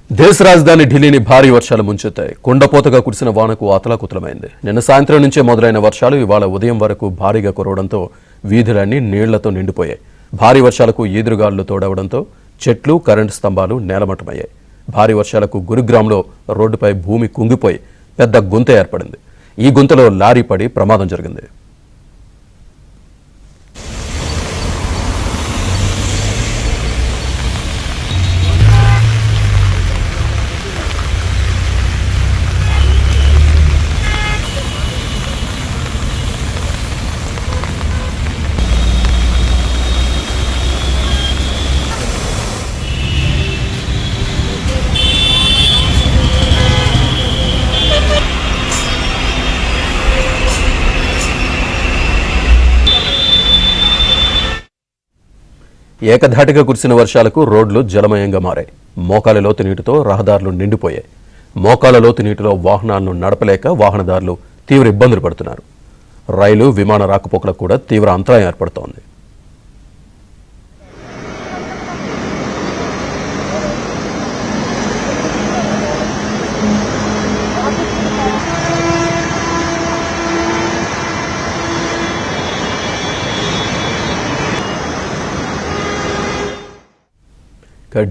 దేశ రాజధాని ఢిల్లీని భారీ వర్షాలు ముంచెత్తాయి. కుండపోతగా కురిసిన వానకు అతలాకుతలమైంది. నిన్న సాయంత్రం నుంచే మొదలైన వర్షాలు ఇవాళ ఉదయం వరకు భారీగా కురవడంతో వీధులన్నీ నీళ్లతో నిండిపోయాయి. భారీ వర్షాలకు ఈదురుగాలులు తోడవడంతో చెట్లు, కరెంటు స్తంభాలు నేలమట్టమయ్యాయి. భారీ వర్షాలకు గురుగ్రామ్లో రోడ్డుపై భూమి కుంగిపోయి పెద్ద గుంత ఏర్పడింది. ఈ గుంతలో లారీ పడి ప్రమాదం జరిగింది. ఏకధాటిగా కురిసిన వర్షాలకు రోడ్లు జలమయంగా మారాయి. మోకాల లోతు నీటితో రహదారులు నిండిపోయాయి. మోకాల లోతు నీటిలో వాహనాలను నడపలేక వాహనదారులు తీవ్ర ఇబ్బందులు పడుతున్నారు. రైలు, విమాన రాకపోకలకు కూడా తీవ్ర అంతరాయం ఏర్పడుతోంది.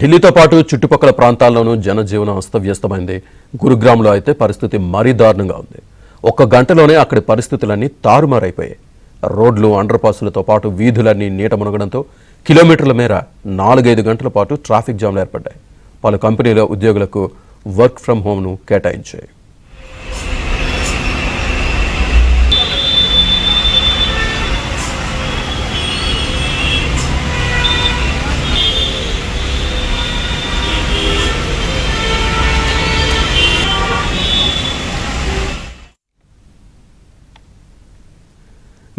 ఢిల్లీతో పాటు చుట్టుపక్కల ప్రాంతాల్లోనూ జనజీవనం అస్తవ్యస్తమైంది. గురుగ్రామ్లో అయితే పరిస్థితి మరీ దారుణంగా ఉంది. 1 గంటలోనే అక్కడి పరిస్థితులన్నీ తారుమారైపోయాయి. రోడ్లు, అండర్పాసులతో పాటు వీధులన్నీ నీట మునగడంతో కిలోమీటర్ల మేర 4-5 గంటల పాటు ట్రాఫిక్ జామ్లు ఏర్పడ్డాయి. పలు కంపెనీల ఉద్యోగులకు వర్క్ ఫ్రం హోమ్ను కేటాయించాయి.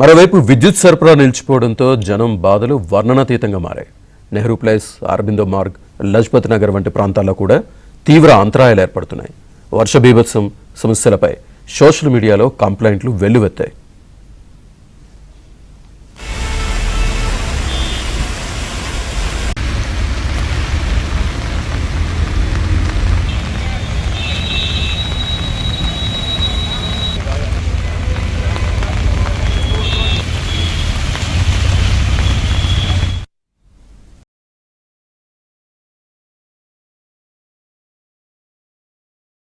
మరోవైపు విద్యుత్ సరఫరా నిలిచిపోవడంతో జనం బాధలు వర్ణనాతీతంగా మారాయి. నెహ్రూ ప్లేస్, అరబిందో మార్గ్, లజ్పత్ నగర్ వంటి ప్రాంతాల్లో కూడా తీవ్ర అంతరాయాలు ఏర్పడుతున్నాయి. వర్ష బీభత్సం సమస్యలపై సోషల్ మీడియాలో కంప్లైంట్లు వెల్లువెత్తాయి.